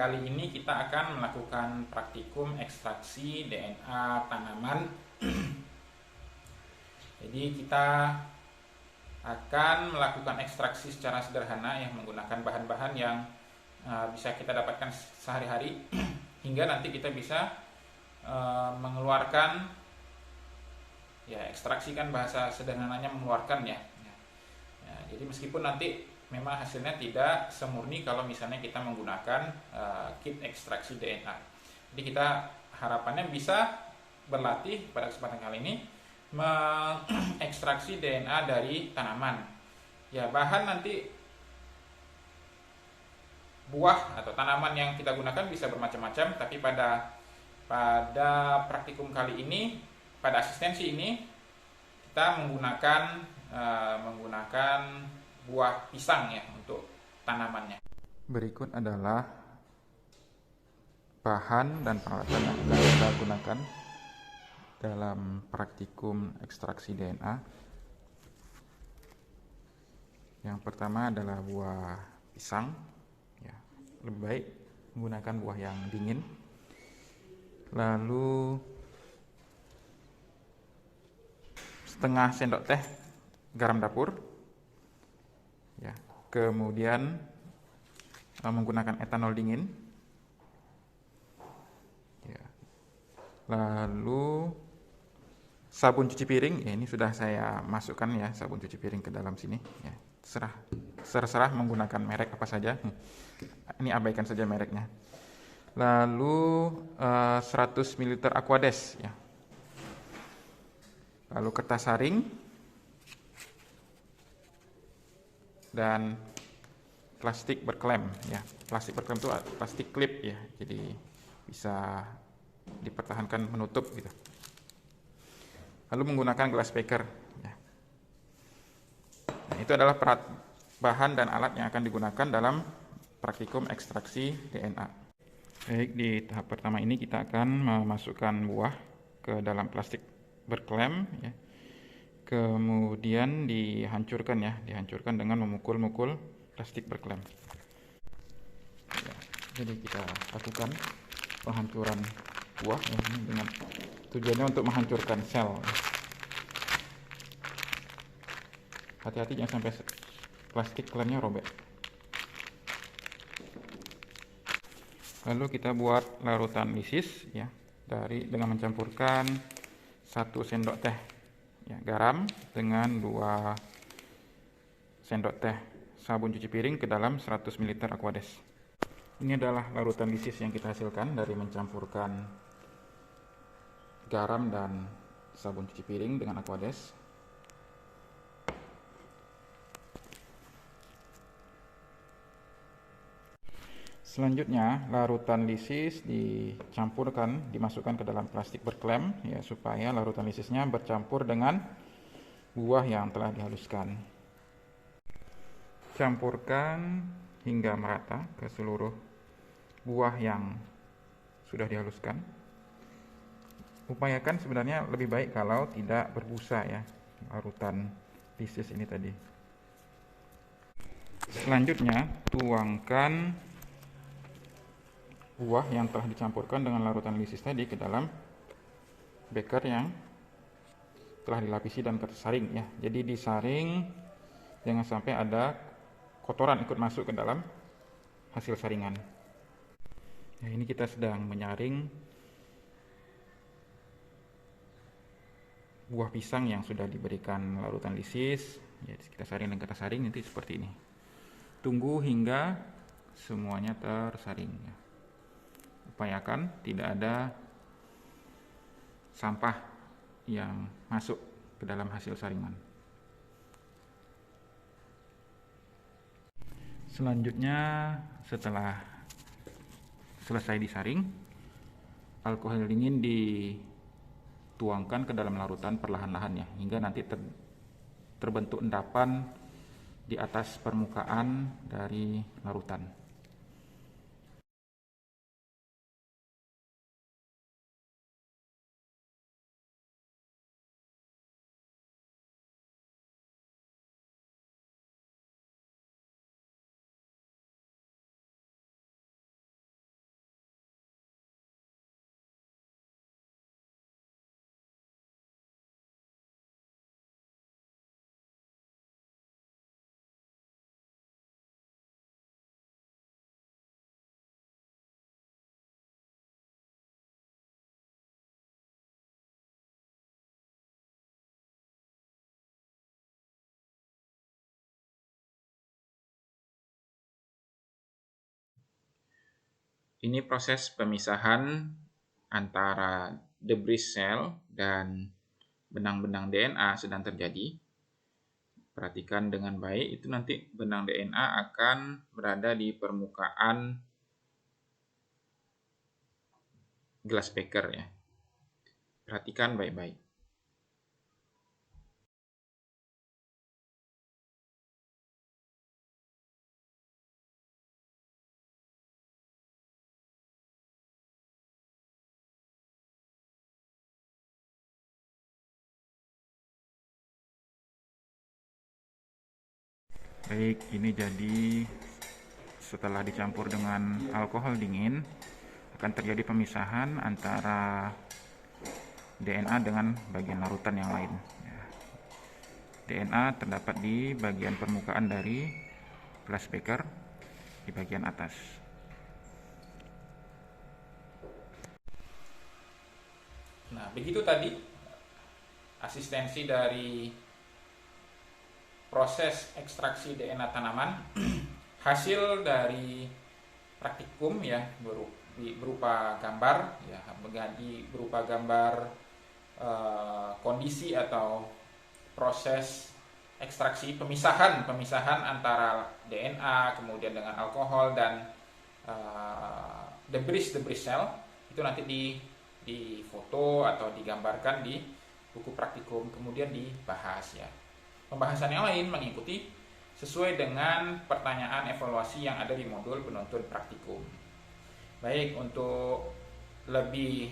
kali ini kita akan melakukan praktikum ekstraksi DNA tanaman. Jadi kita akan melakukan ekstraksi secara sederhana yang menggunakan bahan-bahan yang bisa kita dapatkan sehari-hari hingga nanti kita bisa mengeluarkan, ya ekstraksi kan bahasa sederhananya mengeluarkan ya. Jadi meskipun nanti memang hasilnya tidak semurni kalau misalnya kita menggunakan kit ekstraksi DNA. Jadi kita harapannya bisa berlatih pada kesempatan kali ini mengekstraksi DNA dari tanaman. Ya, bahan nanti buah atau tanaman yang kita gunakan bisa bermacam-macam, tapi pada praktikum kali ini, pada asistensi ini kita menggunakan buah pisang ya untuk tanamannya. Berikut adalah bahan dan peralatan yang akan kita gunakan dalam praktikum ekstraksi DNA. Yang pertama adalah buah pisang. Ya, lebih baik menggunakan buah yang dingin. Lalu setengah sendok teh garam dapur. Ya, kemudian menggunakan etanol dingin. Ya. Lalu sabun cuci piring, ya, ini sudah saya masukkan ya sabun cuci piring ke dalam sini. Ya, terserah menggunakan merek apa saja. Ini abaikan saja mereknya. Lalu 100 ml Aquades. Ya. Lalu kertas saring. Dan plastik berklem ya. Plastik berklem itu plastik klip ya, jadi bisa dipertahankan menutup gitu. Lalu menggunakan glass packer ya. Nah, itu adalah bahan dan alat yang akan digunakan dalam praktikum ekstraksi DNA. Baik, di tahap pertama ini kita akan memasukkan buah ke dalam plastik berklem ya. Kemudian dihancurkan dengan memukul-mukul plastik berklem. Ya, jadi kita lakukan penghancuran buah ya, dengan tujuannya untuk menghancurkan sel. Hati-hati jangan sampai plastik klemnya robek. Lalu kita buat larutan lisis ya, dengan mencampurkan 1 sendok teh ya, garam dengan 2 sendok teh sabun cuci piring ke dalam 100 ml Aquades. Ini adalah larutan lisis yang kita hasilkan dari mencampurkan garam dan sabun cuci piring dengan Aquades. Selanjutnya, larutan lisis dimasukkan ke dalam plastik berklem ya, supaya larutan lisisnya bercampur dengan buah yang telah dihaluskan. Campurkan hingga merata ke seluruh buah yang sudah dihaluskan. Upayakan sebenarnya lebih baik kalau tidak berbusa ya, larutan lisis ini tadi. Selanjutnya, tuangkan buah yang telah dicampurkan dengan larutan lisis tadi ke dalam beker yang telah dilapisi dan kertas saring ya. Jadi disaring, jangan sampai ada kotoran ikut masuk ke dalam hasil saringan. Nah, ini kita sedang menyaring buah pisang yang sudah diberikan larutan lisis. Ya, kita saring dengan kertas saring nanti seperti ini. Tunggu hingga semuanya tersaring ya. Upayakan tidak ada sampah yang masuk ke dalam hasil saringan. Selanjutnya, setelah selesai disaring, alkohol dingin dituangkan ke dalam larutan perlahan-lahan ya, hingga nanti terbentuk endapan di atas permukaan dari larutan. Ini proses pemisahan antara debris sel dan benang-benang DNA sedang terjadi. Perhatikan dengan baik, itu nanti benang DNA akan berada di permukaan glass beaker ya. Perhatikan baik-baik. Baik, ini jadi setelah dicampur dengan alkohol dingin akan terjadi pemisahan antara DNA dengan bagian larutan yang lain. DNA terdapat di bagian permukaan dari glass beaker di bagian atas. Nah, begitu tadi asistensi dari proses ekstraksi DNA tanaman. Hasil dari praktikum ya berupa gambar ya, berupa gambar kondisi atau proses ekstraksi pemisahan antara DNA kemudian dengan alkohol dan debris sel itu nanti di foto atau digambarkan di buku praktikum, kemudian dibahas ya. Pembahasan yang lain mengikuti sesuai dengan pertanyaan evaluasi yang ada di modul penuntun praktikum. Baik, untuk lebih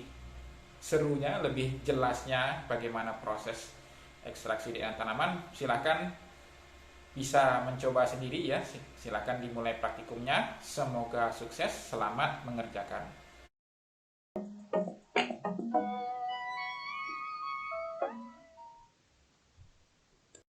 serunya, lebih jelasnya bagaimana proses ekstraksi DNA tanaman, silakan bisa mencoba sendiri ya. Silakan dimulai praktikumnya. Semoga sukses, selamat mengerjakan.